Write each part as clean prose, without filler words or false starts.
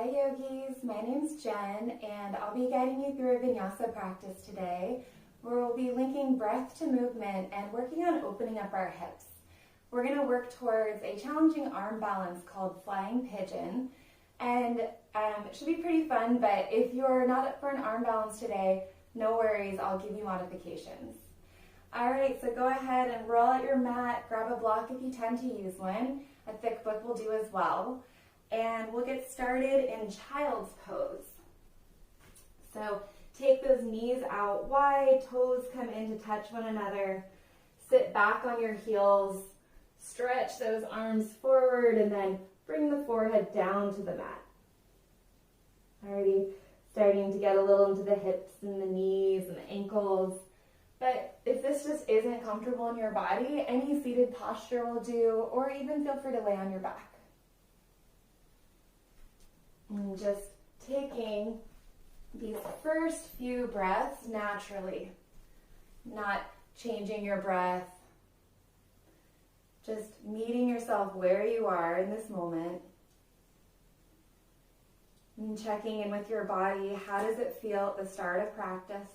Hi yogis, my name's Jen and I'll be guiding you through a vinyasa practice today where we'll be linking breath to movement and working on opening up our hips. We're going to work towards a challenging arm balance called Flying Pigeon, and it should be pretty fun, but if you're not up for an arm balance today, no worries, I'll give you modifications. Alright, so go ahead and roll out your mat, grab a block if you tend to use one, a thick book will do as well. And we'll get started in child's pose. So take those knees out wide, toes come in to touch one another, sit back on your heels, stretch those arms forward, and then bring the forehead down to the mat. Already starting to get a little into the hips and the knees and the ankles. But if this just isn't comfortable in your body, any seated posture will do, or even feel free to lay on your back. And just taking these first few breaths naturally, not changing your breath, just meeting yourself where you are in this moment, and checking in with your body. How does it feel at the start of practice?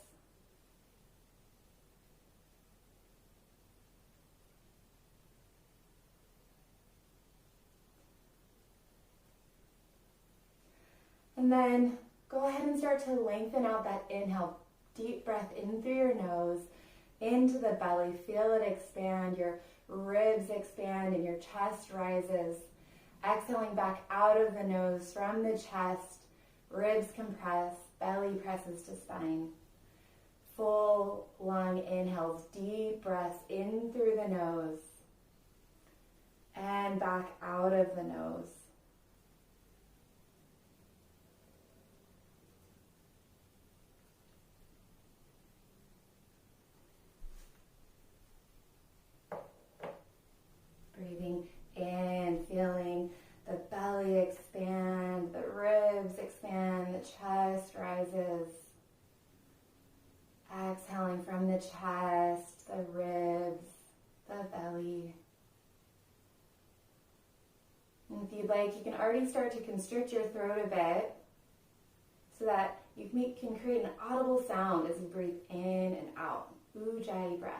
And then go ahead and start to lengthen out that inhale. Deep breath in through your nose, into the belly. Feel it expand, your ribs expand and your chest rises. Exhaling back out of the nose from the chest, ribs compress, belly presses to spine. Full lung inhales, deep breaths in through the nose and back out of the nose. Breathing in, feeling the belly expand, the ribs expand, the chest rises. Exhaling from the chest, the ribs, the belly. And if you'd like, you can already start to constrict your throat a bit so that you can create an audible sound as you breathe in and out. Ujjayi breath.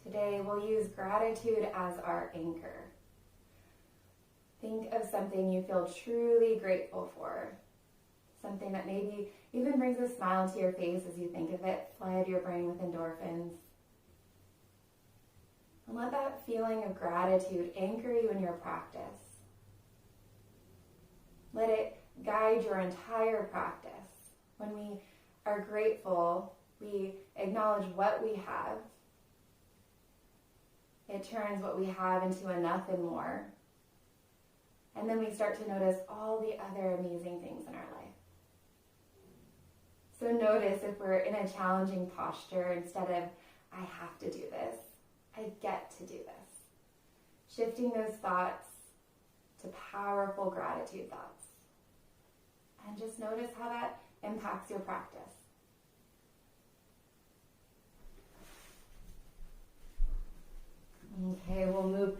Today we'll use gratitude as our anchor. Think of something you feel truly grateful for. Something that maybe even brings a smile to your face as you think of it. Flood your brain with endorphins. And let that feeling of gratitude anchor you in your practice. Let it guide your entire practice. When we are grateful, we acknowledge what we have. It turns what we have into enough and more. And then we start to notice all the other amazing things in our life. So notice if we're in a challenging posture, instead of, I have to do this, I get to do this. Shifting those thoughts to powerful gratitude thoughts. And just notice how that impacts your practice. Okay, we'll move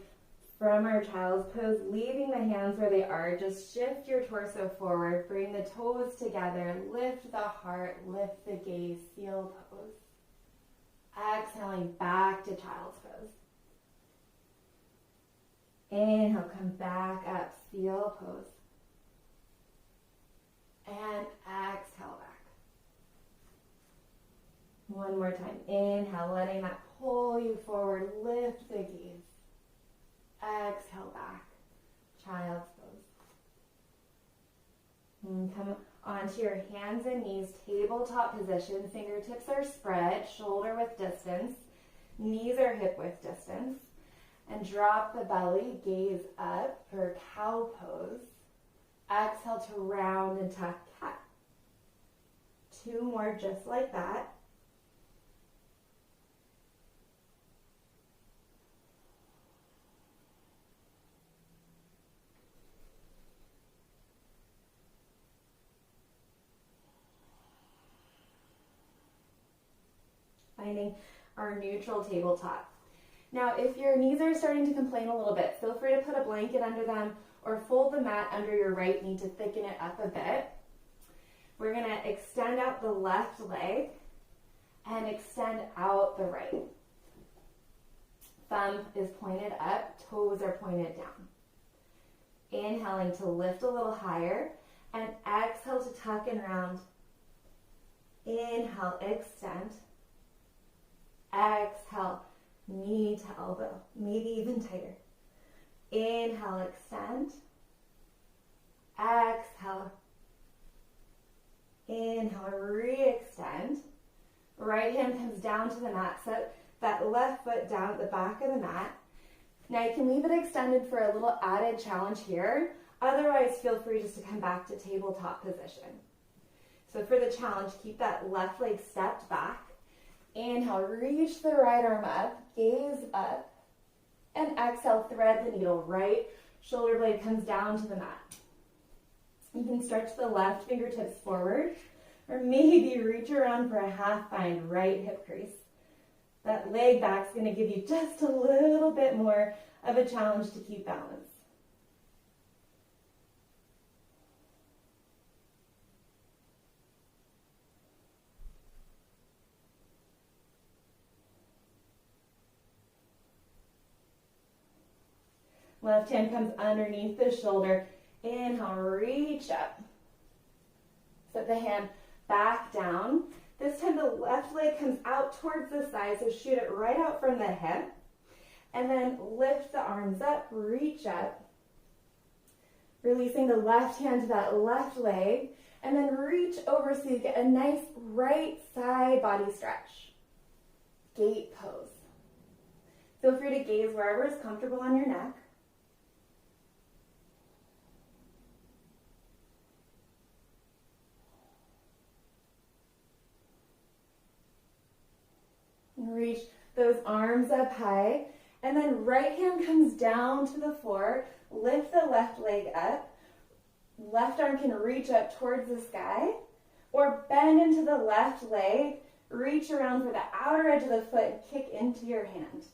from our child's pose, leaving the hands where they are. Just shift your torso forward, bring the toes together, lift the heart, lift the gaze, seal pose. Exhaling back to child's pose. Inhale, come back up, seal pose. And exhale back. One more time. Inhale, letting that pull you forward, lift the gaze. Exhale back, child's pose. And come onto your hands and knees, tabletop position. Fingertips are spread, shoulder width distance. Knees are hip width distance. And drop the belly, gaze up for cow pose. Exhale to round and tuck cat. Two more just like that. finding our neutral tabletop. Now, if your knees are starting to complain a little bit, feel free to put a blanket under them or fold the mat under your right knee to thicken it up a bit. We're going to extend out the left leg and extend out the right. Thumb is pointed up, toes are pointed down. Inhaling to lift a little higher and exhale to tuck and round. Inhale, extend. Exhale, knee to elbow, maybe even tighter. Inhale, extend. Exhale. Inhale, re-extend. Right hand comes down to the mat. Set that left foot down at the back of the mat. Now you can leave it extended for a little added challenge here. Otherwise, feel free just to come back to tabletop position. So for the challenge, keep that left leg stepped back. Inhale, reach the right arm up, gaze up, and exhale, thread the needle. Right shoulder blade comes down to the mat. You can stretch the left fingertips forward, or maybe reach around for a half bind, right hip crease. That leg back's going to give you just a little bit more of a challenge to keep balance. Left hand comes underneath the shoulder. Inhale, reach up. Set the hand back down. This time the left leg comes out towards the side, so shoot it right out from the hip. And then lift the arms up, reach up. Releasing the left hand to that left leg. And then reach over so you get a nice right side body stretch. Gate pose. Feel free to gaze wherever is comfortable on your neck. Reach those arms up high, and then right hand comes down to the floor. Lift the left leg up. Left arm can reach up towards the sky, or bend into the left leg, reach around for the outer edge of the foot and kick into your hand.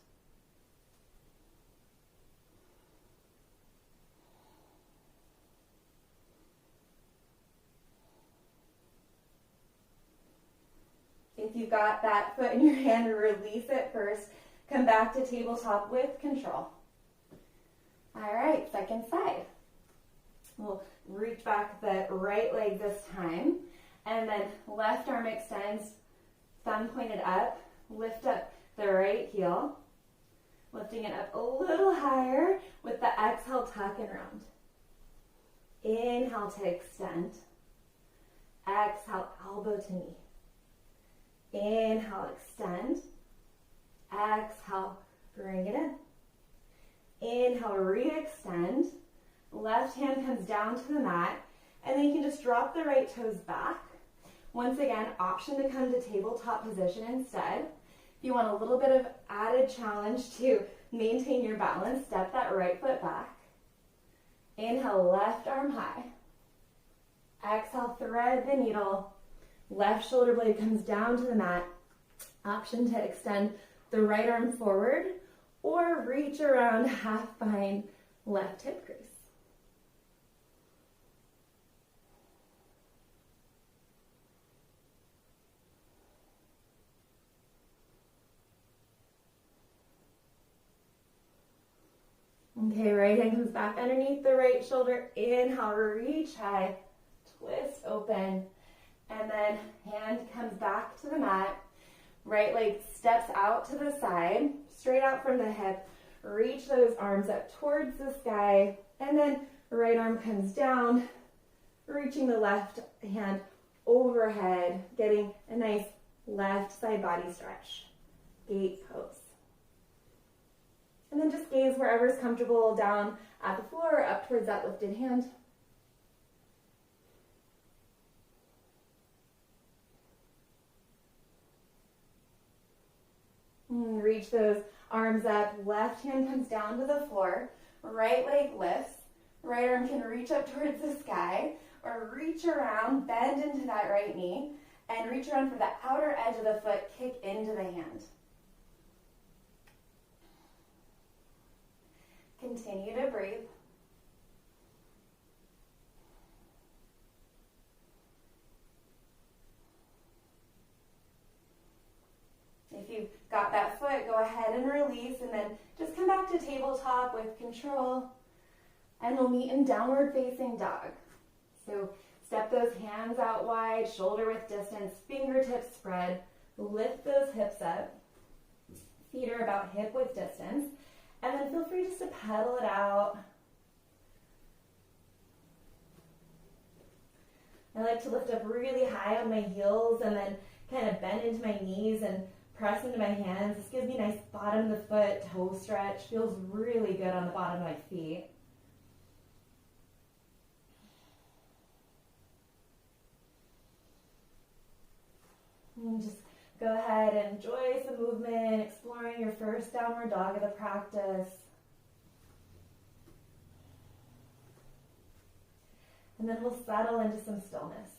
If you've got that foot in your hand, release it first. Come back to tabletop with control. All right, second side. We'll reach back the right leg this time, and then left arm extends, thumb pointed up, lift up the right heel, lifting it up a little higher with the exhale, tuck and round. Inhale to extend. Exhale, elbow to knee. Inhale, extend. Exhale, bring it in. Inhale, re-extend. Left hand comes down to the mat, and then you can just drop the right toes back. Once again, option to come to tabletop position instead. If you want a little bit of added challenge to maintain your balance, step that right foot back. Inhale, left arm high. Exhale, thread the needle. Left shoulder blade comes down to the mat. Option to extend the right arm forward or reach around half behind left hip crease. Okay, right hand comes back underneath the right shoulder. Inhale, reach high, twist open. And then hand comes back to the mat. Right leg steps out to the side, straight out from the hip. Reach those arms up towards the sky. And then right arm comes down, reaching the left hand overhead, getting a nice left side body stretch. Gate pose. And then just gaze wherever is comfortable, down at the floor or up towards that lifted hand. Reach those arms up. Left hand comes down to the floor. Right leg lifts. Right arm can reach up towards the sky or reach around, bend into that right knee, and reach around for the outer edge of the foot, kick into the hand. Continue to breathe. If you've got that foot, go ahead and release, and then just come back to tabletop with control, and we'll meet in downward facing dog. So step those hands out wide, shoulder width distance, fingertips spread, lift those hips up, feet are about hip width distance, and then feel free just to pedal it out. I like to lift up really high on my heels and then kind of bend into my knees and press into my hands. This gives me a nice bottom of the foot toe stretch. Feels really good on the bottom of my feet. And just go ahead and enjoy some movement, exploring your first downward dog of the practice. And then we'll settle into some stillness.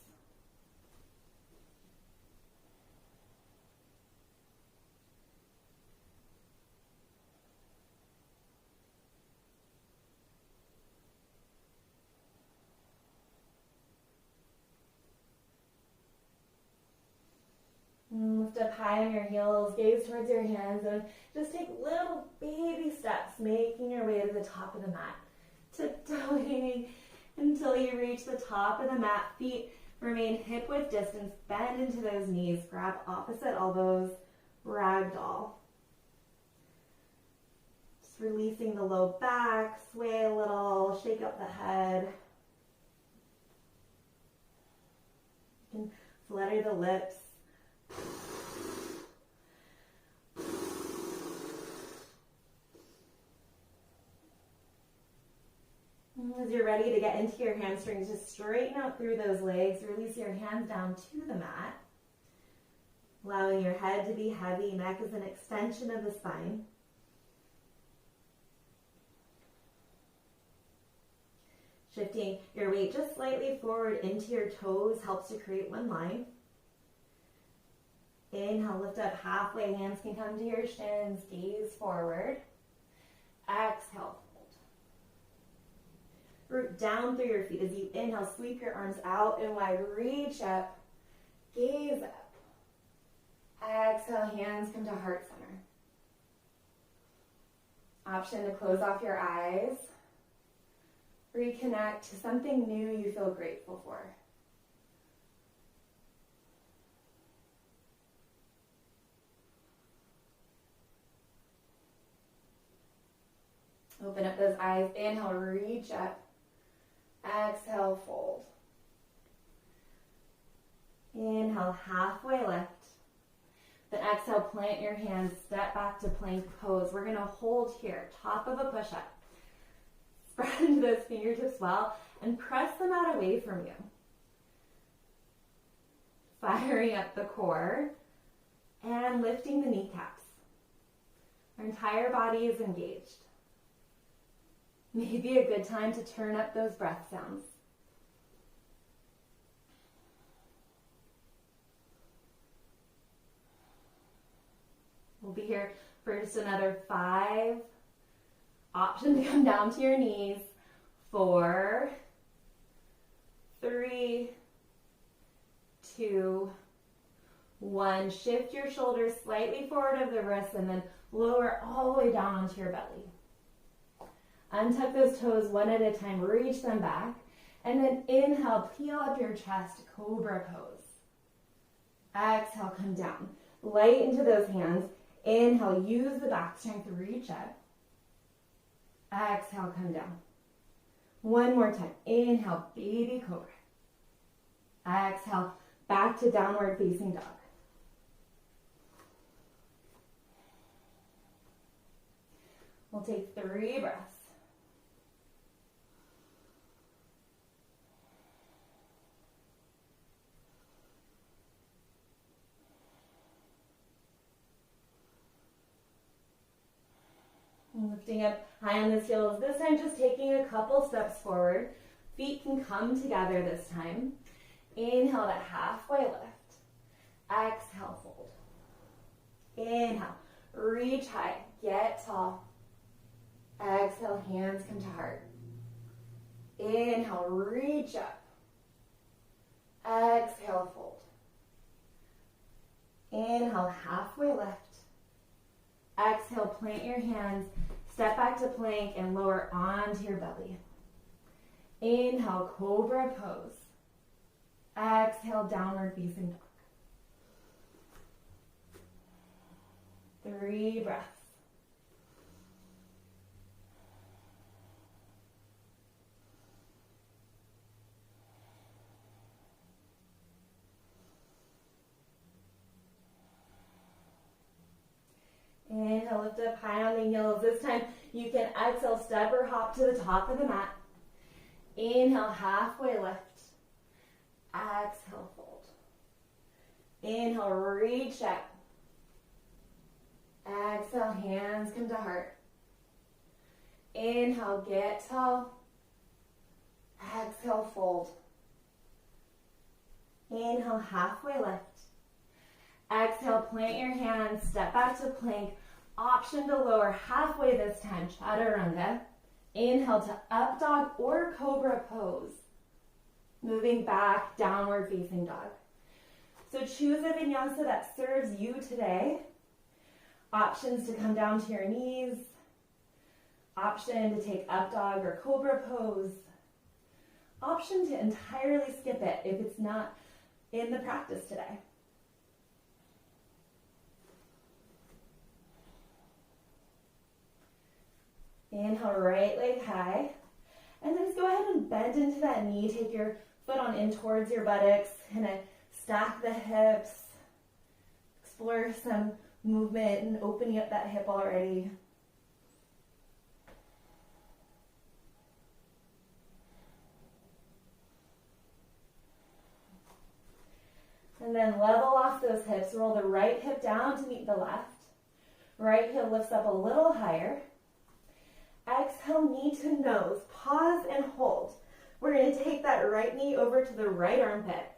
Lift up high on your heels, gaze towards your hands, and just take little baby steps, making your way to the top of the mat. Tiptoeing until you reach the top of the mat. Feet remain hip width distance, bend into those knees, grab opposite elbows, ragdoll. Just releasing the low back, sway a little, shake up the head. You can flutter the lips. As you're ready to get into your hamstrings, just straighten out through those legs. Release your hands down to the mat, allowing your head to be heavy. Neck is an extension of the spine. Shifting your weight just slightly forward into your toes helps to create one line. Inhale, lift up halfway. Hands can come to your shins. Gaze forward. Exhale. Root down through your feet. As you inhale, sweep your arms out and wide. Reach up. Gaze up. Exhale, hands come to heart center. Option to close off your eyes. Reconnect to something new you feel grateful for. Open up those eyes. Inhale, reach up. Exhale, fold. Inhale, halfway lift. Then exhale, plant your hands, step back to plank pose. We're going to hold here, top of a push-up. Spread into those fingertips well and press them out away from you. Firing up the core and lifting the kneecaps. Our entire body is engaged. Maybe a good time to turn up those breath sounds. We'll be here for just another 5. Option to come down to your knees. 4, 3, 2, 1. Shift your shoulders slightly forward of the wrists and then lower all the way down onto your belly. Untuck those toes one at a time, reach them back, and then inhale, peel up your chest, cobra pose. Exhale, come down. Light into those hands. Inhale, use the back strength, reach up. Exhale, come down. One more time. Inhale, baby cobra. Exhale, back to downward facing dog. We'll take 3 breaths. Lifting up high on those heels. This time just taking a couple steps forward. Feet can come together this time. Inhale to halfway lift. Exhale, fold. Inhale, reach high, get tall. Exhale, hands come to heart. Inhale, reach up. Exhale, fold. Inhale, halfway lift. Exhale, plant your hands, step back to plank and lower onto your belly. Inhale, cobra pose. Exhale, downward facing dog. 3 breaths. Inhale, lift up high on the heels. This time you can exhale, step or hop to the top of the mat. Inhale, halfway lift. Exhale, fold. Inhale, reach up. Exhale, hands come to heart. Inhale, get tall. Exhale, fold. Inhale, halfway lift. Exhale, plant your hands, step back to plank. Option to lower halfway this time, chaturanga. Inhale to up dog or cobra pose. Moving back, downward facing dog. So choose a vinyasa that serves you today. Options to come down to your knees. Option to take up dog or cobra pose. Option to entirely skip it if it's not in the practice today. Inhale, right leg high. And then just go ahead and bend into that knee. Take your foot on in towards your buttocks. Kind of stack the hips. Explore some movement and opening up that hip already. And then level off those hips. Roll the right hip down to meet the left. Right heel lifts up a little higher. Exhale, knee to nose. Pause and hold. We're going to take that right knee over to the right armpit,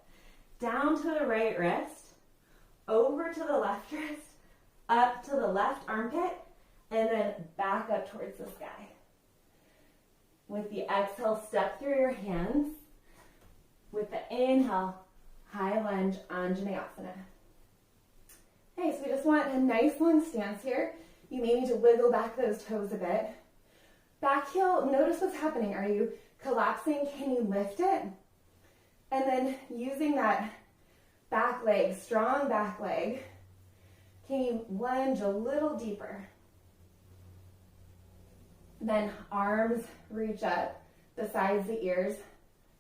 down to the right wrist, over to the left wrist, up to the left armpit, and then back up towards the sky. With the exhale, step through your hands. With the inhale, high lunge, Anjaneyasana. Okay, so we just want a nice long stance here. You may need to wiggle back those toes a bit. Back heel, notice what's happening. Are you collapsing? Can you lift it? And then using that back leg, strong back leg, can you lunge a little deeper? Then arms reach up, besides the ears,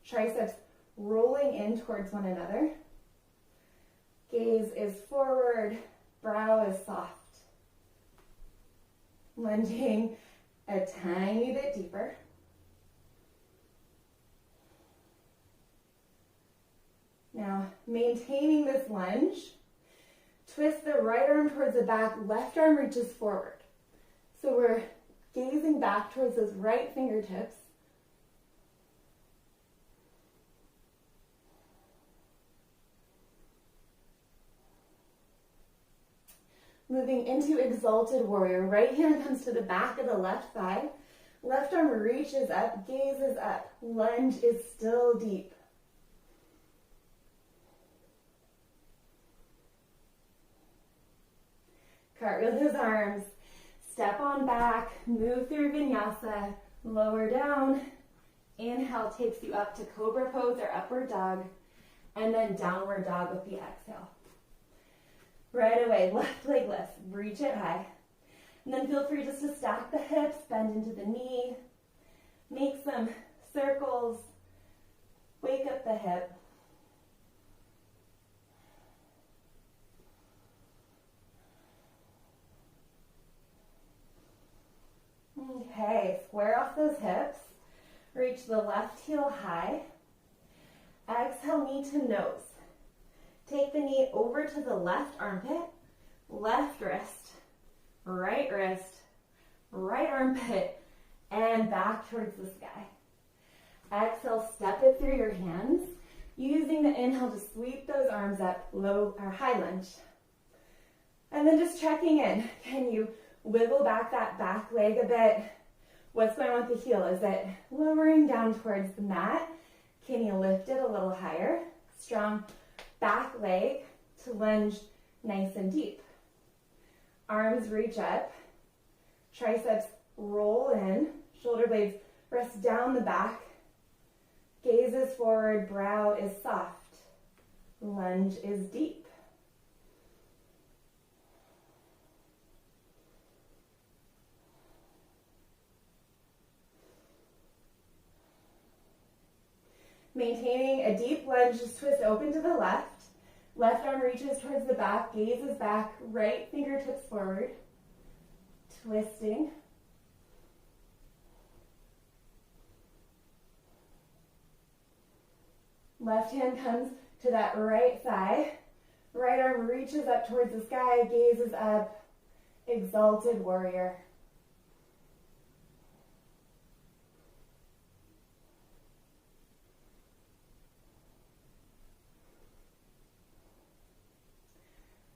triceps rolling in towards one another. Gaze is forward, brow is soft. Lunging a tiny bit deeper. Now, maintaining this lunge, twist the right arm towards the back, left arm reaches forward. So we're gazing back towards those right fingertips. Moving into exalted warrior. Right hand comes to the back of the left thigh. Left arm reaches up, gaze is up. Lunge is still deep. Cartwheel those arms. Step on back, move through vinyasa, lower down. Inhale takes you up to cobra pose or upward dog, and then downward dog with the exhale. Right away, left leg lifts, reach it high. And then feel free just to stack the hips, bend into the knee, make some circles, wake up the hip. Okay, square off those hips, reach the left heel high. Exhale, knee to nose. Take the knee over to the left armpit, left wrist, right armpit, and back towards the sky. Exhale, step it through your hands. Using the inhale to sweep those arms up, low or high lunge. And then just checking in. Can you wiggle back that back leg a bit? What's going on with the heel? Is it lowering down towards the mat? Can you lift it a little higher? Strong back leg to lunge nice and deep. Arms reach up. Triceps roll in. Shoulder blades rest down the back. Gaze is forward, brow is soft. Lunge is deep. Maintaining a deep lunge, just twist open to the left. Left arm reaches towards the back, gaze is back, right fingertips forward. Twisting. Left hand comes to that right thigh. Right arm reaches up towards the sky, gaze is up. Exalted warrior.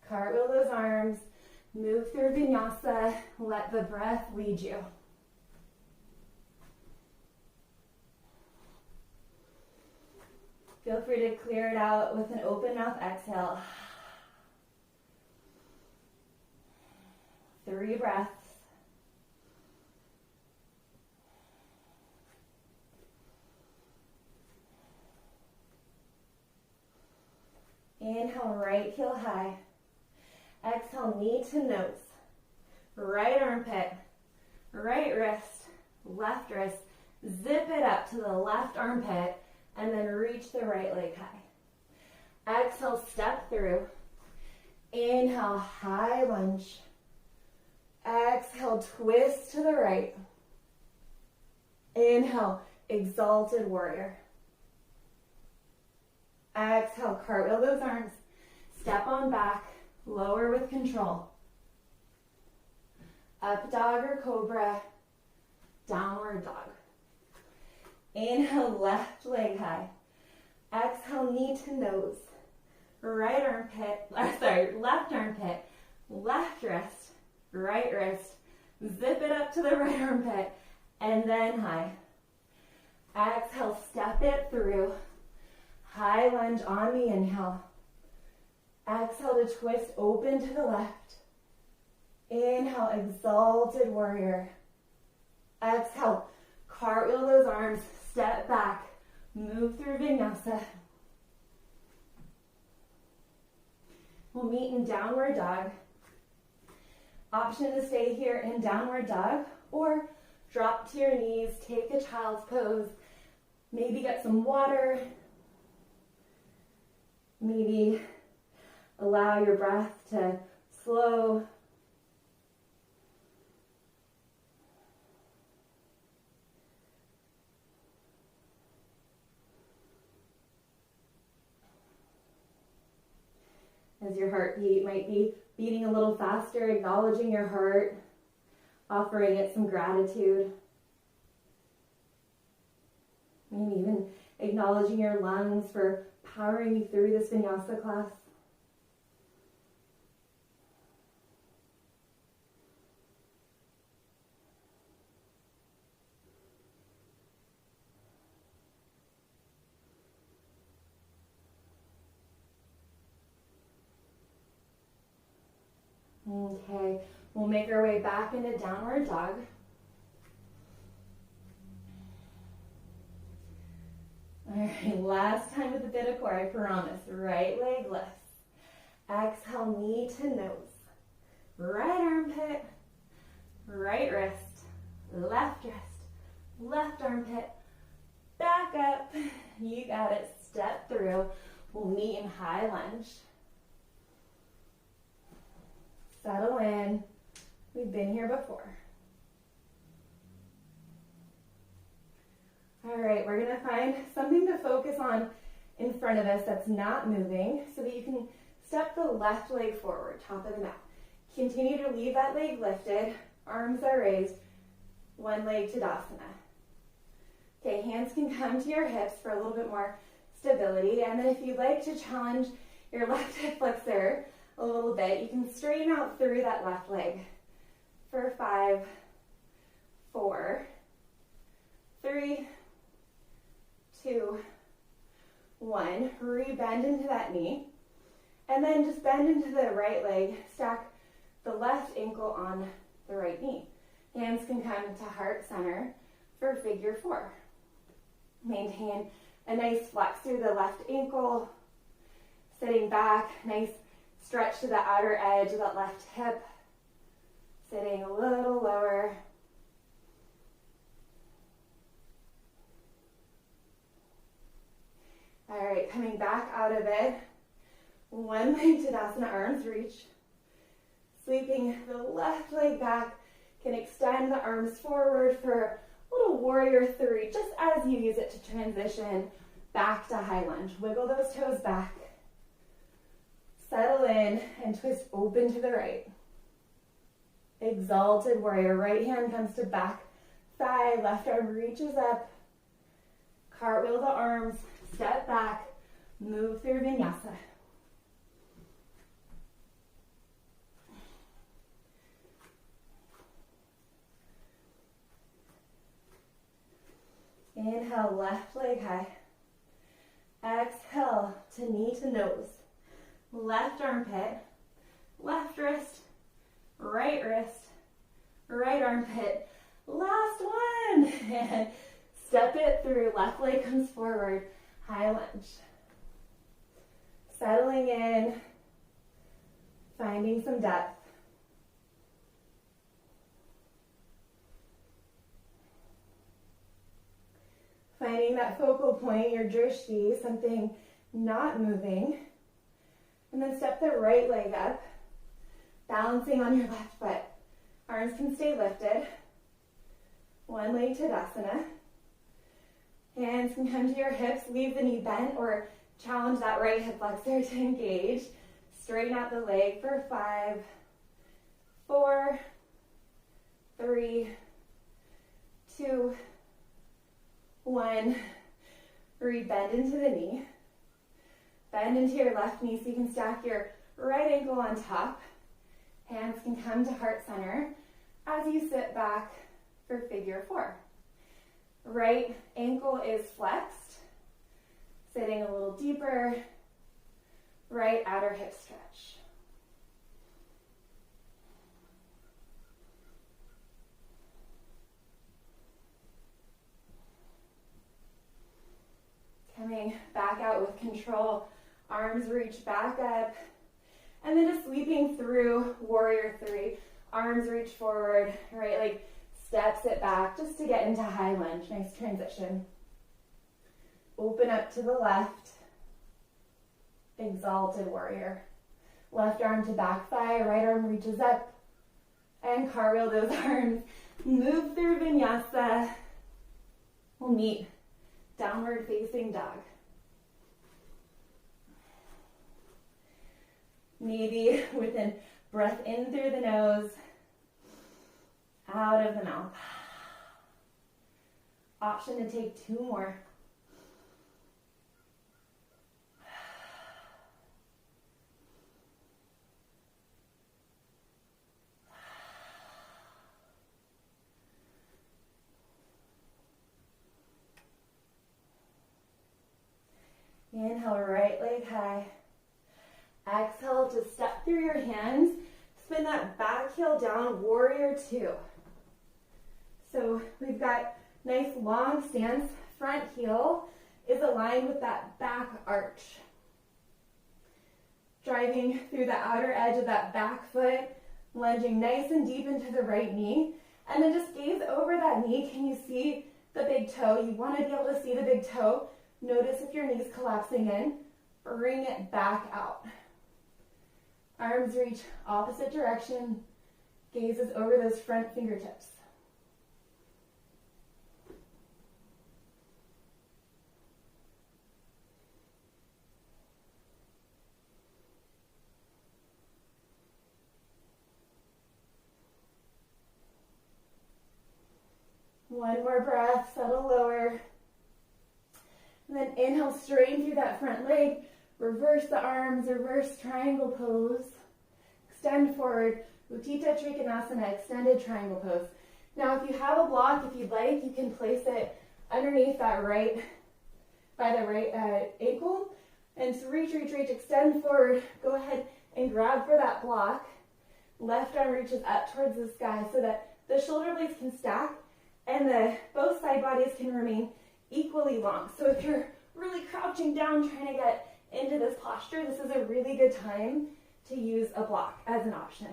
Cartwheel those arms, move through vinyasa, let the breath lead you. Feel free to clear it out with an open mouth exhale. 3 breaths. Inhale, right heel high. Exhale, knee to nose. Right armpit, right wrist, left wrist. Zip it up to the left armpit and then reach the right leg high. Exhale, step through. Inhale, high lunge. Exhale, twist to the right. Inhale, exalted warrior. Exhale, cartwheel those arms. Step on back. Lower with control. Up dog or cobra. Downward dog. Inhale, left leg high. Exhale, knee to nose. Right armpit, left armpit, left wrist, right wrist. Zip it up to the right armpit and then high. Exhale, step it through. High lunge on the inhale. Exhale to twist open to the left. Inhale, exalted warrior. Exhale, cartwheel those arms, step back, move through vinyasa. We'll meet in downward dog. Option to stay here in downward dog or drop to your knees, take a child's pose, maybe get some water, maybe allow your breath to slow. As your heartbeat might be beating a little faster, acknowledging your heart, offering it some gratitude. Maybe even acknowledging your lungs for powering you through this vinyasa class. Okay, we'll make our way back into downward dog. All right, last time with a bit of core, I promise. Right leg lifts. Exhale, knee to nose. Right armpit, right wrist, left armpit, back up. You got it, step through. We'll meet in high lunge. Settle in. We've been here before. All right, we're gonna find something to focus on in front of us that's not moving so that you can step the left leg forward, top of the mat. Continue to leave that leg lifted, arms are raised, one leg Tadasana. Okay, hands can come to your hips for a little bit more stability. And then if you'd like to challenge your left hip flexor a little bit, you can straighten out through that left leg for 5, 4, 3, 2, 1. Re-bend into that knee. And then just bend into the right leg. Stack the left ankle on the right knee. Hands can come to heart center for figure 4. Maintain a nice flex through the left ankle. Sitting back, nice stretch to the outer edge of that left hip. Sitting a little lower. All right, coming back out of it. One leg Tadasana, arms reach. Sweeping the left leg back. Can extend the arms forward for a little warrior 3, just as you use it to transition back to high lunge. Wiggle those toes back. Settle in and twist open to the right. Exalted warrior. Right hand comes to back thigh. Left arm reaches up. Cartwheel the arms. Step back. Move through Vinyasa. Inhale, left leg high. Exhale to knee to nose. Left armpit, left wrist, right armpit. Last one. And step it through. Left leg comes forward. High lunge. Settling in. Finding some depth. Finding that focal point, your drishti, something not moving. And then step the right leg up, balancing on your left foot. Arms can stay lifted. One leg Tadasana. Hands can come to your hips, leave the knee bent, or challenge that right hip flexor to engage. Straighten out the leg for 5, 4, 3, 2, 1. Re-bend into the knee. Bend into your left knee so you can stack your right ankle on top. Hands can come to heart center as you sit back for figure 4. Right ankle is flexed, sitting a little deeper. Right outer hip stretch. Coming back out with control. Arms reach back up, and then just sweeping through warrior 3. Arms reach forward, right leg steps it back just to get into high lunge. Nice transition. Open up to the left. Exalted warrior. Left arm to back thigh, right arm reaches up, and cartwheel those arms. Move through Vinyasa. We'll meet downward facing dog. Maybe with a breath in through the nose, out of the mouth. Option to take 2 more. Inhale, right leg high. Exhale to step through your hands. Spin that back heel down, warrior 2. So we've got nice long stance. Front heel is aligned with that back arch. Driving through the outer edge of that back foot, lunging nice and deep into the right knee. And then just gaze over that knee. Can you see the big toe? You want to be able to see the big toe. Notice if your knee's collapsing in. Bring it back out. Arms reach opposite direction. Gazes over those front fingertips. One more breath, settle lower. And then inhale, straighten through that front leg. Reverse the arms, reverse triangle pose. Extend forward. Utthita Trikonasana, extended triangle pose. Now, if you have a block, if you'd like, you can place it underneath that right, by the right ankle. And so reach, extend forward. Go ahead and grab for that block. Left arm reaches up towards the sky so that the shoulder blades can stack and both side bodies can remain equally long. So if you're really crouching down trying to get into this posture, this is a really good time to use a block as an option.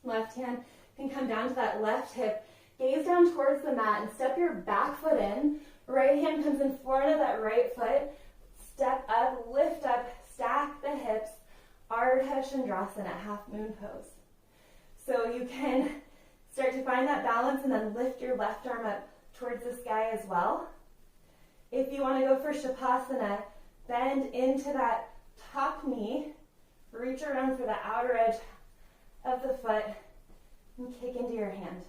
Left hand can come down to that left hip. Gaze down towards the mat and step your back foot in. Right hand comes in front of that right foot. Step up, lift up, stack the hips. Ardha Chandrasana, half moon pose. So you can start to find that balance and then lift your left arm up towards the sky as well. If you want to go for Shavasana, bend into that top knee. Reach around for the outer edge of the foot and kick into your hand.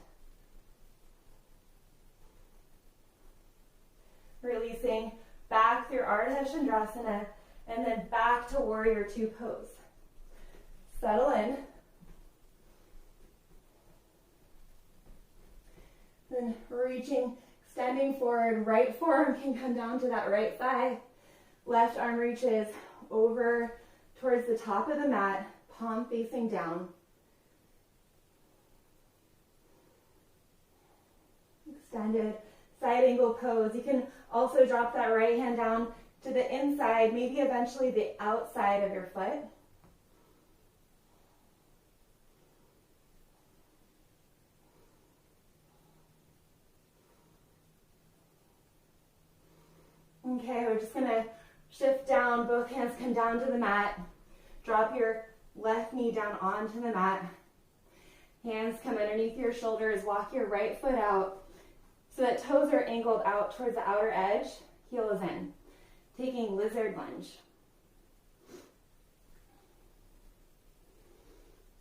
Releasing back through Ardha Chandrasana and then back to Warrior Two pose. Settle in. Then reaching, extending forward, right forearm can come down to that right thigh. Left arm reaches over towards the top of the mat, palm facing down. Extended side angle pose. You can also drop that right hand down to the inside, maybe eventually the outside of your foot. Okay, we're just gonna shift down, both hands come down to the mat. Drop your left knee down onto the mat. Hands come underneath your shoulders, walk your right foot out so that toes are angled out towards the outer edge, heel is in. Taking lizard lunge.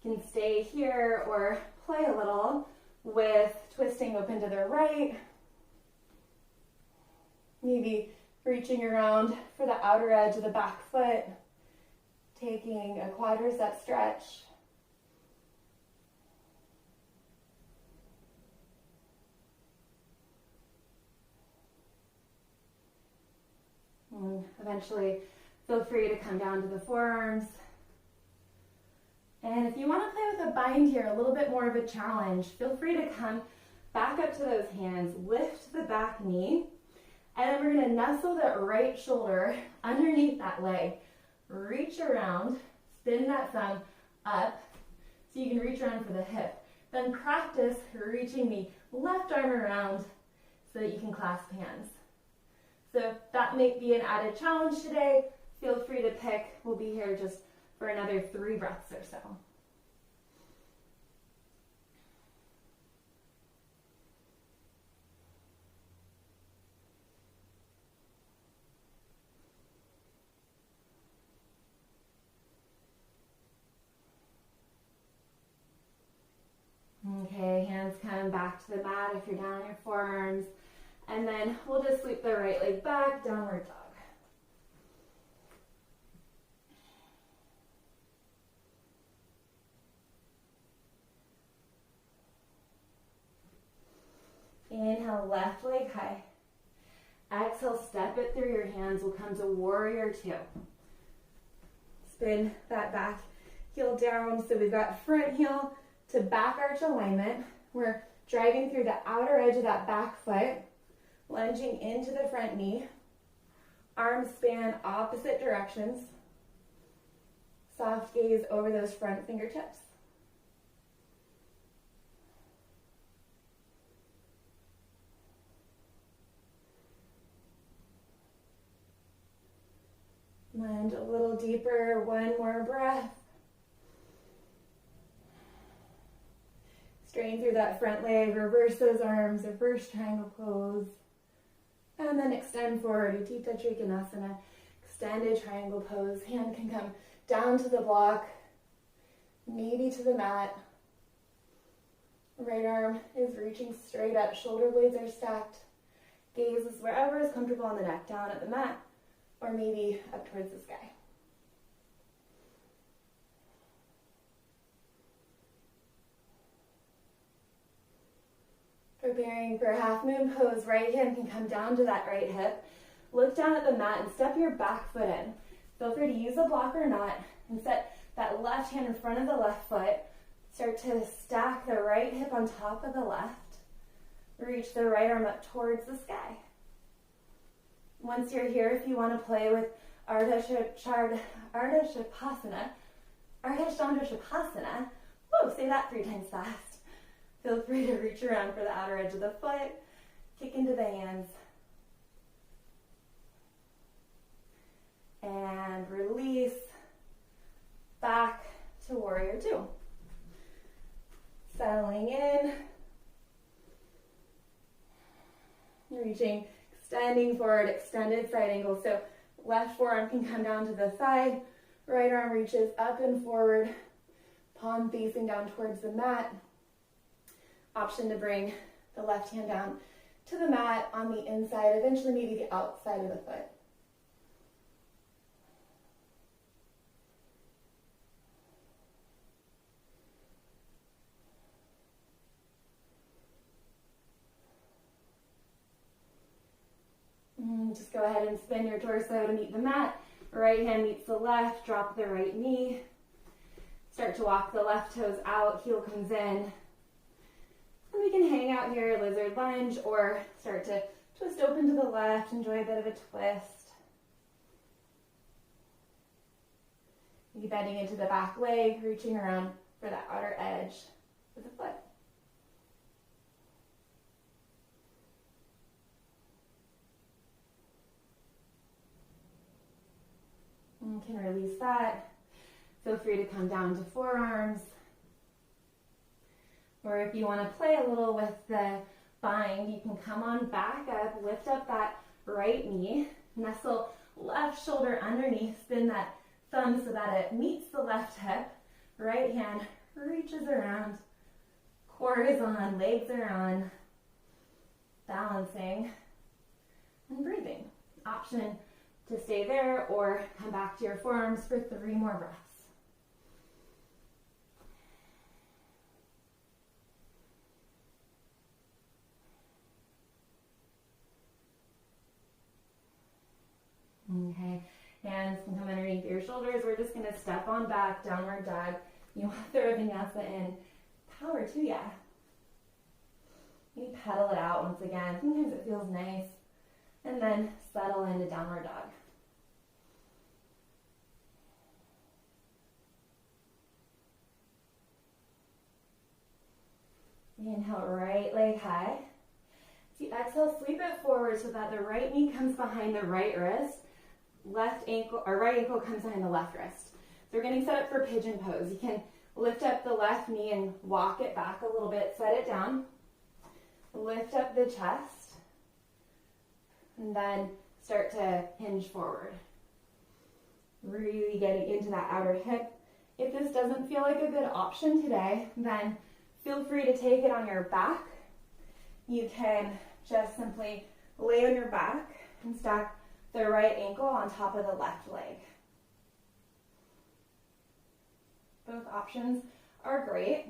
You can stay here or play a little with twisting open to the right. Maybe reaching around for the outer edge of the back foot. Taking a quadricep stretch. And eventually, feel free to come down to the forearms. And if you want to play with a bind here, a little bit more of a challenge, feel free to come back up to those hands, lift the back knee, and then we're going to nestle that right shoulder underneath that leg. Reach around, spin that thumb up so you can reach around for the hip. Then practice reaching the left arm around so that you can clasp hands. So that may be an added challenge today. Feel free to pick. We'll be here just for another 3 breaths or so. Okay, hands come back to the mat if you're down on your forearms. And then we'll just sweep the right leg back, downward dog. Inhale, left leg high. Exhale, step it through your hands. We'll come to Warrior Two. Spin that back heel down. So we've got front heel to back arch alignment. We're driving through the outer edge of that back foot. Lunging into the front knee, arms span opposite directions, soft gaze over those front fingertips. And a little deeper, one more breath. Strain through that front leg, reverse those arms, reverse triangle pose. And then extend forward, Utthita Trikonasana. extended triangle pose. Hand can come down to the block, maybe to the mat. Right arm is reaching straight up, shoulder blades are stacked. Gaze is wherever is comfortable on the neck, down at the mat, or maybe up towards the sky. Preparing for half moon pose, right hand can come down to that right hip. Look down at the mat and step your back foot in. Feel free to use a block or not, and set that left hand in front of the left foot. Start to stack the right hip on top of the left. Reach the right arm up towards the sky. Once you're here, if you want to play with Ardha Chandra Shavasana, whoa, say that 3 times fast. Feel free to reach around for the outer edge of the foot, kick into the hands, and release back to warrior 2. Settling in, reaching, extending forward, extended side angle. So left forearm can come down to the side, right arm reaches up and forward, palm facing down towards the mat. Option to bring the left hand down to the mat on the inside, eventually maybe the outside of the foot. Just go ahead and spin your torso to meet the mat. Right hand meets the left, drop the right knee. Start to walk the left toes out, heel comes in. And we can hang out here, lizard lunge, or start to twist open to the left, enjoy a bit of a twist. Maybe bending into the back leg, reaching around for that outer edge of the foot. And you can release that. Feel free to come down to forearms. Or if you want to play a little with the bind, you can come on back up, lift up that right knee, nestle left shoulder underneath, spin that thumb so that it meets the left hip. Right hand reaches around, core is on, legs are on, balancing and breathing. Option to stay there or come back to your forearms for 3 more breaths. Okay, hands can come underneath your shoulders. We're just going to step on back, downward dog. You want to throw vinyasa in. Power to ya. You pedal it out once again. Sometimes it feels nice. And then settle into downward dog. Inhale, right leg high. As you exhale, sweep it forward so that the right knee comes behind the right wrist. Left ankle or right ankle comes behind the left wrist. So we're getting set up for pigeon pose. You can lift up the left knee and walk it back a little bit, set it down. Lift up the chest. And then start to hinge forward. Really getting into that outer hip. If this doesn't feel like a good option today, then feel free to take it on your back. You can just simply lay on your back and stack the right ankle on top of the left leg. Both options are great.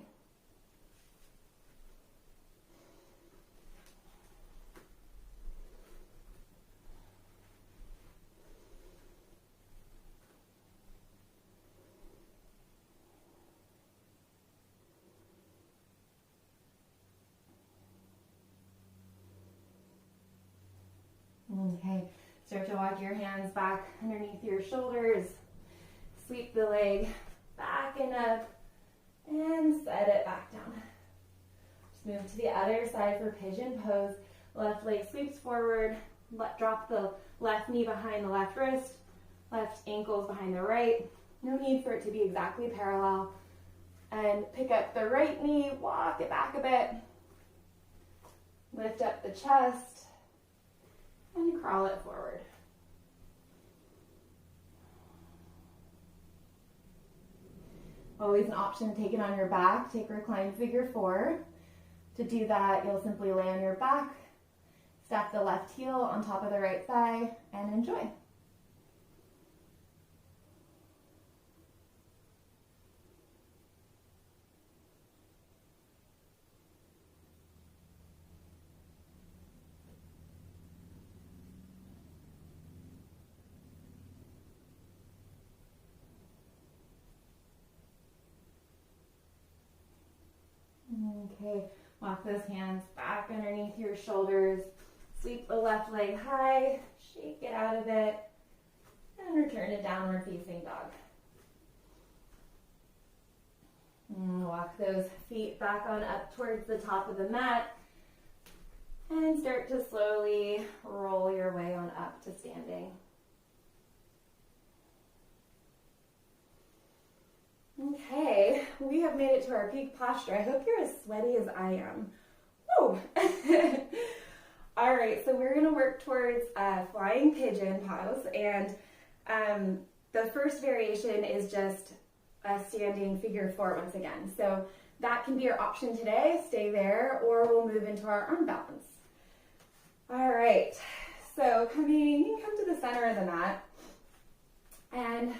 Okay. Start to walk your hands back underneath your shoulders. Sweep the leg back and up and set it back down. Just move to the other side for pigeon pose. Left leg sweeps forward. Drop the left knee behind the left wrist. Left ankles behind the right. No need for it to be exactly parallel. And pick up the right knee, walk it back a bit. Lift up the chest. And crawl it forward. Always an option to take it on your back. Take reclined figure four. To do that, you'll simply lay on your back, stack the left heel on top of the right thigh, and enjoy. Okay, walk those hands back underneath your shoulders. Sweep the left leg high, shake it out of it, and return to downward facing dog. And walk those feet back on up towards the top of the mat, and start to slowly roll your way on up to standing. Okay, we have made it to our peak posture. I hope you're as sweaty as I am. Woo! All right, so we're gonna work towards flying pigeon pose, and the first variation is just a standing figure four once again. So that can be your option today, stay there, or we'll move into our arm balance. All right, so you can come to the center of the mat, and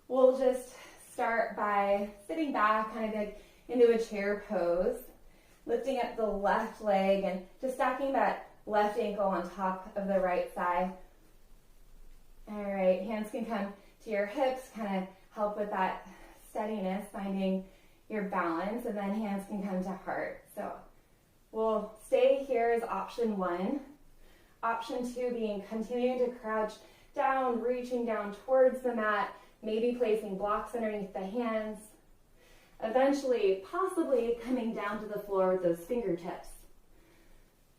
we'll just start by sitting back, kind of like into a chair pose, lifting up the left leg and just stacking that left ankle on top of the right thigh. All right, hands can come to your hips, kind of help with that steadiness, finding your balance, and then hands can come to heart. So we'll stay here as option one. Option two being continuing to crouch down, reaching down towards the mat, maybe placing blocks underneath the hands, eventually possibly coming down to the floor with those fingertips.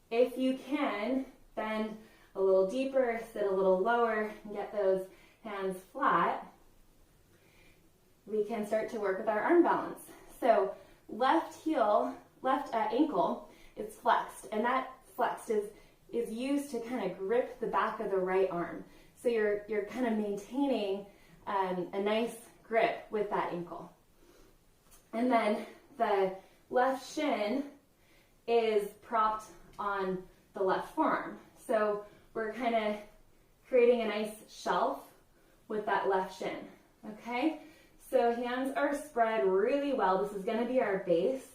If you can, bend a little deeper, sit a little lower, and get those hands flat, we can start to work with our arm balance. So left ankle is flexed, and that flexed is used to kind of grip the back of the right arm. So you're kind of maintaining a nice grip with that ankle. And then the left shin is propped on the left forearm. So we're kind of creating a nice shelf with that left shin, okay? So hands are spread really well. This is gonna be our base.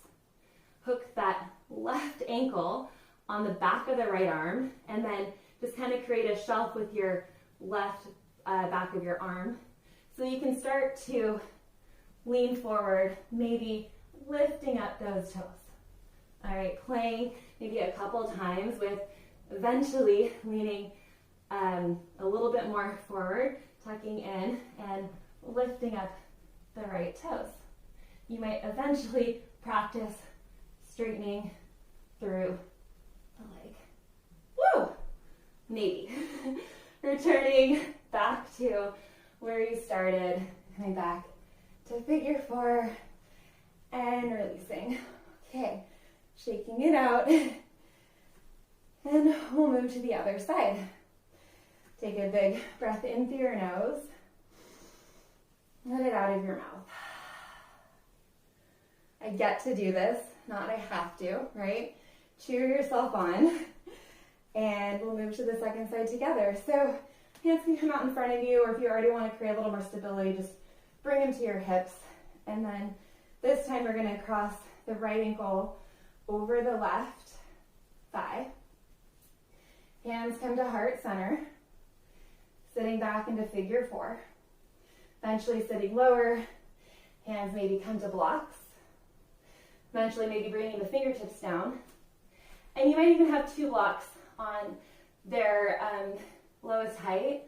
Hook that left ankle on the back of the right arm, and then just kind of create a shelf with your left back of your arm. So you can start to lean forward, maybe lifting up those toes. All right, playing maybe a couple times with eventually leaning a little bit more forward, tucking in and lifting up the right toes. You might eventually practice straightening through the leg. Woo! Maybe. Returning back to where you started, coming back to figure four and releasing. Okay, shaking it out. And we'll move to the other side. Take a big breath in through your nose. Let it out of your mouth. I get to do this, not I have to, right? Cheer yourself on. And we'll move to the second side together. So hands can come out in front of you, or if you already want to create a little more stability, just bring them to your hips. And then this time we're going to cross the right ankle over the left thigh. Hands come to heart center. Sitting back into figure four. Eventually sitting lower. Hands maybe come to blocks. Eventually maybe bringing the fingertips down. And you might even have two blocks on their lowest height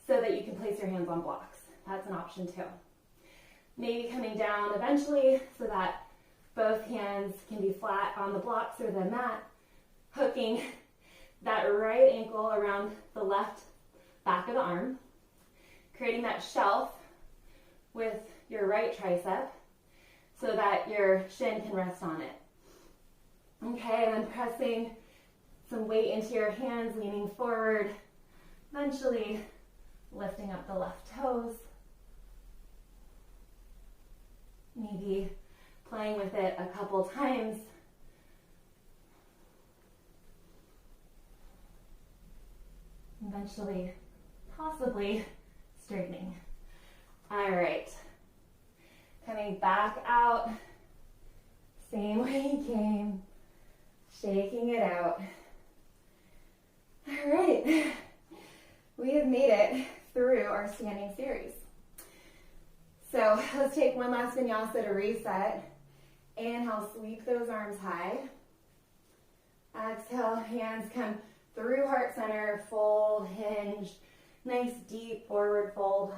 so that you can place your hands on blocks. That's an option too. Maybe coming down eventually so that both hands can be flat on the blocks or the mat, hooking that right ankle around the left back of the arm, creating that shelf with your right tricep so that your shin can rest on it. Okay, and then pressing some weight into your hands, leaning forward, eventually lifting up the left toes. Maybe playing with it a couple times. Eventually, possibly straightening. All right. Coming back out, same way you came, shaking it out. All right, we have made it through our standing series. So let's take one last vinyasa to reset. Inhale, sweep those arms high. Exhale, hands come through heart center, fold, hinge, nice deep forward fold.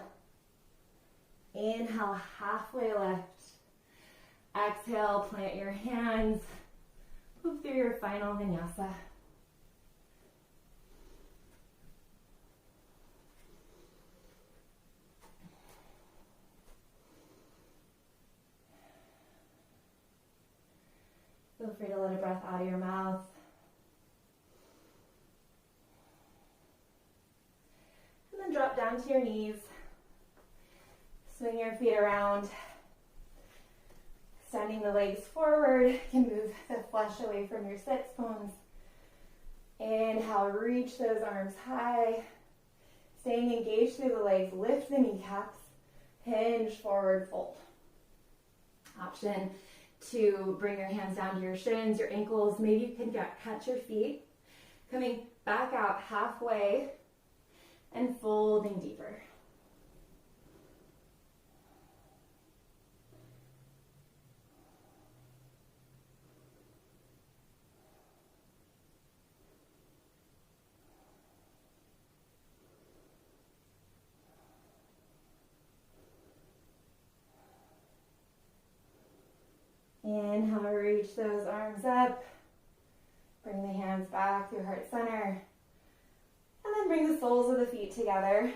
Inhale, halfway lift. Exhale, plant your hands. Move through your final vinyasa. Feel free to let a breath out of your mouth. And then drop down to your knees. Swing your feet around. Extending the legs forward. You can move the flesh away from your sits bones. Inhale, reach those arms high. Staying engaged through the legs, lift the kneecaps. Hinge, forward fold. Option to bring your hands down to your shins, your ankles. Maybe you can catch your feet. Coming back out halfway and folding deeper. Inhale, reach those arms up. Bring the hands back through heart center. And then bring the soles of the feet together.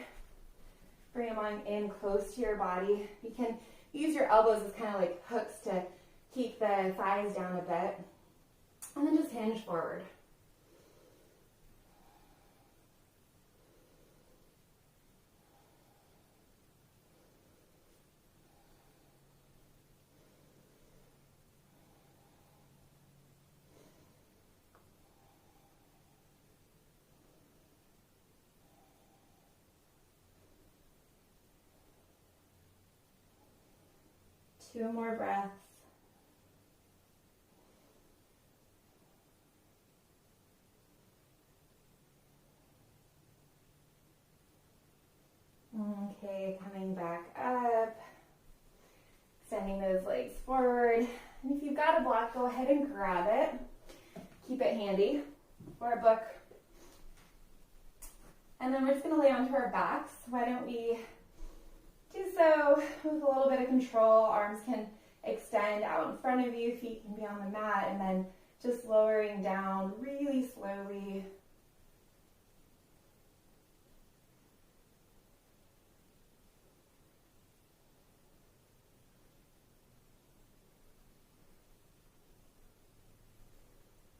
Bring them on in close to your body. You can use your elbows as kind of like hooks to keep the thighs down a bit. And then just hinge forward. Two more breaths. Okay, coming back up. Extending those legs forward. And if you've got a block, go ahead and grab it. Keep it handy, or a book. And then we're just going to lay onto our backs. Why don't we do so with a little bit of control. Arms can extend out in front of you, feet can be on the mat, and then just lowering down really slowly.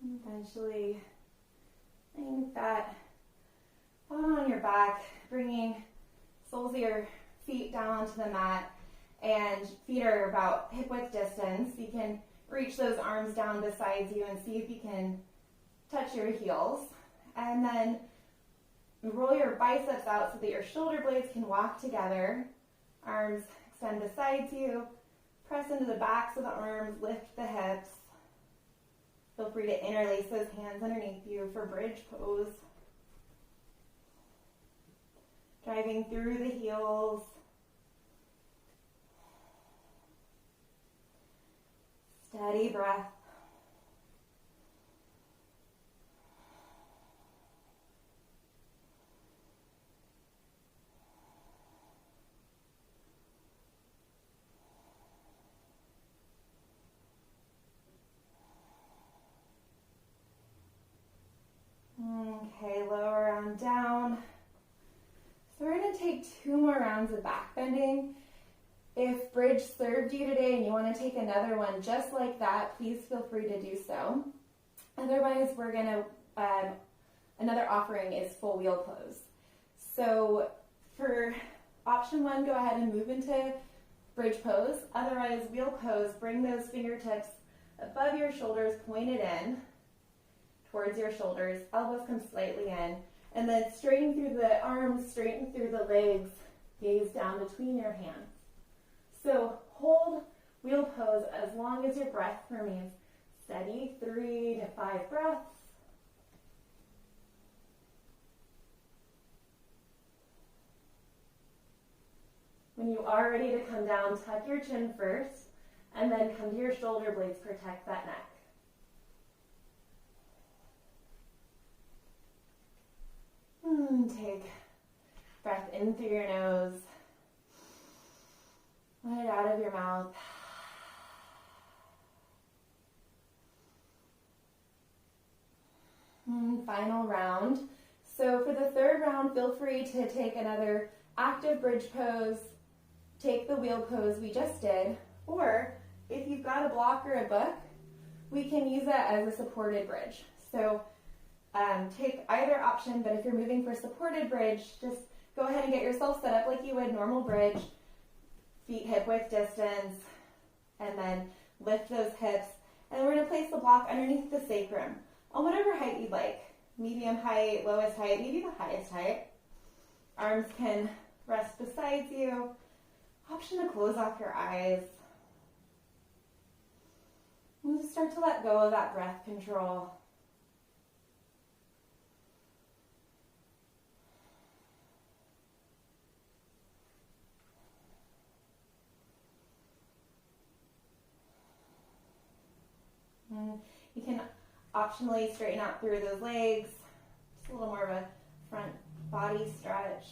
And eventually laying that on your back, bringing soles of your feet down onto the mat, and feet are about hip width distance. You can reach those arms down beside you and see if you can touch your heels. And then roll your biceps out so that your shoulder blades can walk together. Arms extend beside you. Press into the backs of the arms, lift the hips. Feel free to interlace those hands underneath you for bridge pose. Driving through the heels. Steady breath. Okay, lower arm down. So we're going to take 2 more rounds of back bending. If bridge served you today and you want to take another one just like that, please feel free to do so. Otherwise, we're going to, another offering is full wheel pose. So for option 1, go ahead and move into bridge pose. Otherwise, wheel pose. Bring those fingertips above your shoulders, pointed in towards your shoulders. Elbows come slightly in. And then straighten through the arms, straighten through the legs. Gaze down between your hands. So hold wheel pose as long as your breath remains steady. 3 to 5 breaths. When you are ready to come down, tuck your chin first, and then come to your shoulder blades, protect that neck. Take breath in through your nose. Let it out of your mouth. Final round. So for the third round, feel free to take another active bridge pose. Take the wheel pose we just did. Or if you've got a block or a book, we can use that as a supported bridge. So take either option, but if you're moving for supported bridge, just go ahead and get yourself set up like you would normal bridge. Feet hip width distance, and then lift those hips. And we're going to place the block underneath the sacrum on whatever height you'd like. Medium height, lowest height, maybe the highest height. Arms can rest beside you. Option to close off your eyes. And just start to let go of that breath control. You can optionally straighten out through those legs, just a little more of a front body stretch.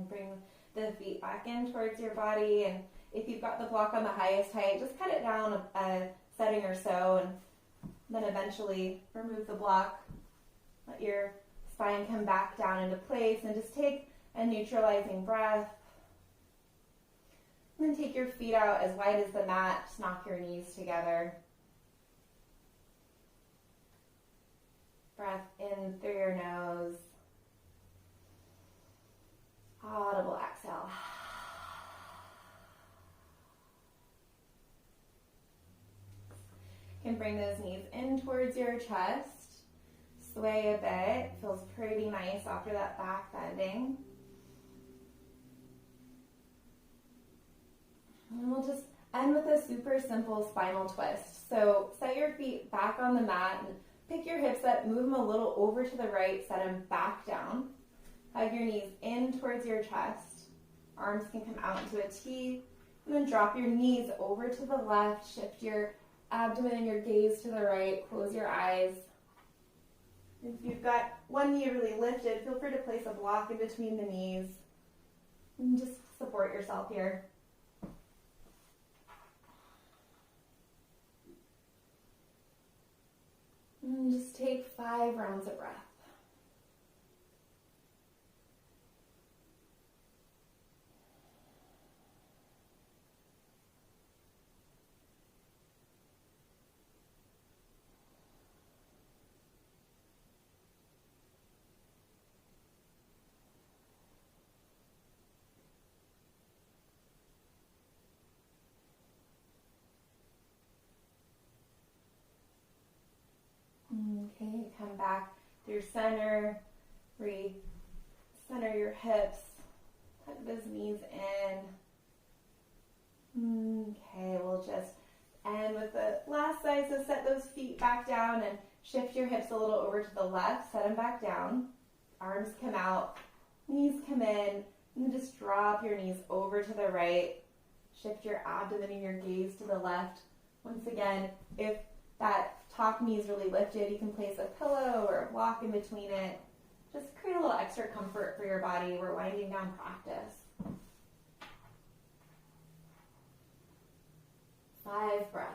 Bring the feet back in towards your body, and if you've got the block on the highest height, just cut it down a setting or so, and then eventually remove the block. Let your spine come back down into place, and just take a neutralizing breath. And then take your feet out as wide as the mat. Just knock your knees together. Breath in through your nose. Audible exhale. You can bring those knees in towards your chest. Sway a bit. Feels pretty nice after that back bending. And we'll just end with a super simple spinal twist. So set your feet back on the mat and pick your hips up, move them a little over to the right, set them back down. Hug your knees in towards your chest. Arms can come out into a T. And then drop your knees over to the left. Shift your abdomen and your gaze to the right. Close your eyes. If you've got one knee really lifted, feel free to place a block in between the knees. And just support yourself here. And just take 5 rounds of breath. Okay, come back through center, re-center your hips, tuck those knees in. Okay, we'll just end with the last side, so set those feet back down and shift your hips a little over to the left, set them back down. Arms come out, knees come in, and just drop your knees over to the right. Shift your abdomen and your gaze to the left. Once again, if that top knee is really lifted, you can place a pillow or a block in between it. Just create a little extra comfort for your body. We're winding down practice. 5 breaths.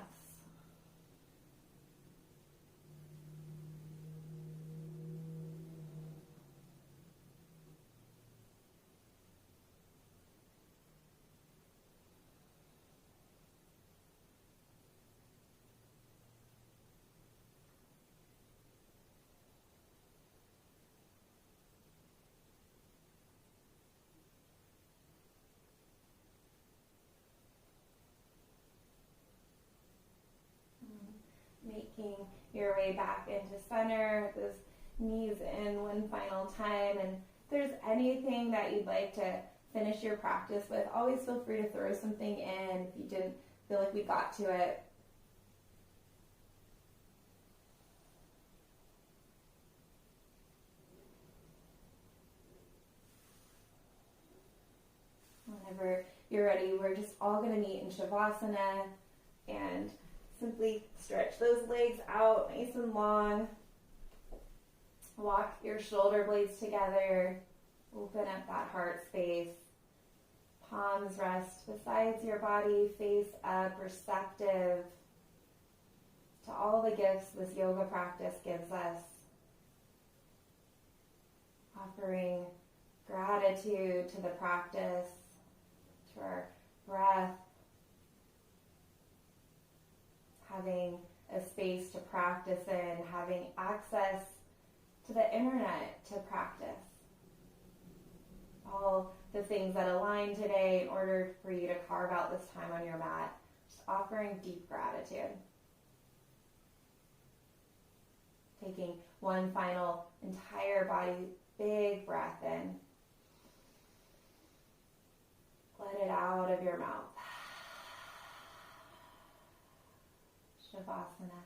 working your way back into center, those knees in one final time. And if there's anything that you'd like to finish your practice with, always feel free to throw something in if you didn't feel like we got to it. Whenever you're ready, we're just all going to meet in Shavasana and simply stretch those legs out nice and long. Walk your shoulder blades together. Open up that heart space. Palms rest beside your body, face up, receptive to all the gifts this yoga practice gives us. Offering gratitude to the practice, to our breath, having a space to practice in, having access to the internet to practice. All the things that align today in order for you to carve out this time on your mat. Just offering deep gratitude. Taking one final entire body big breath in. Let it out of your mouth. Shavasana.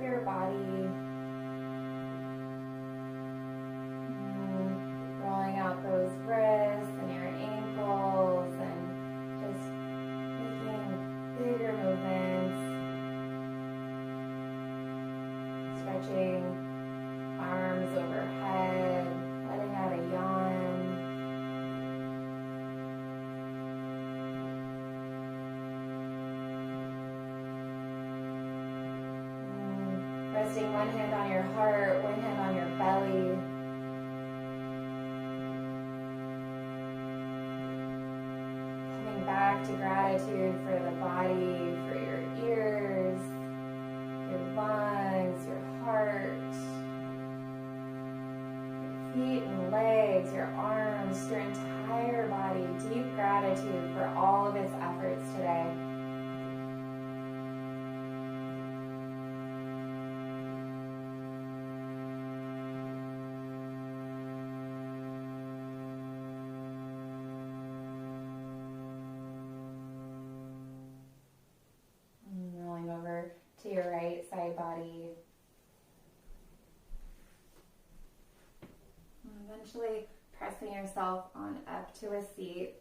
Your body, rolling out those wrists and your ankles and just making bigger movements, stretching arms overhead, letting out a yawn. Resting one hand on your heart, one hand on your belly. to gratitude for the body, for your ears, your lungs, your heart, your feet and legs, your arms, your entire body. Deep gratitude for all of its efforts today. Rolling over to your right side body. And eventually pressing yourself on up to a seat.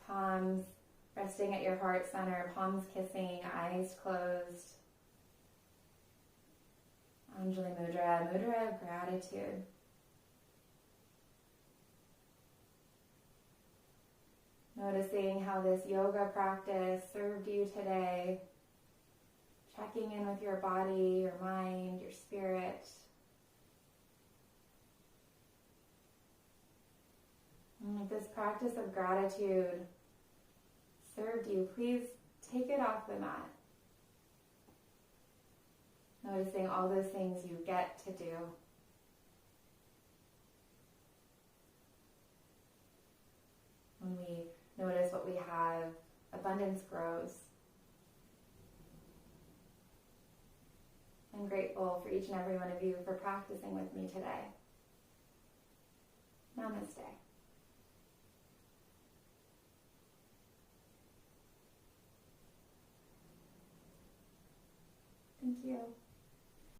Palms resting at your heart center, palms kissing, eyes closed. Anjali Mudra, Mudra of gratitude. Noticing how this yoga practice served you today. Checking in with your body, your mind, your spirit. And if this practice of gratitude served you, please take it off the mat. Noticing all those things you get to do. When we notice what we have, abundance grows. I'm grateful for each and every one of you for practicing with me today. Namaste. Thank you.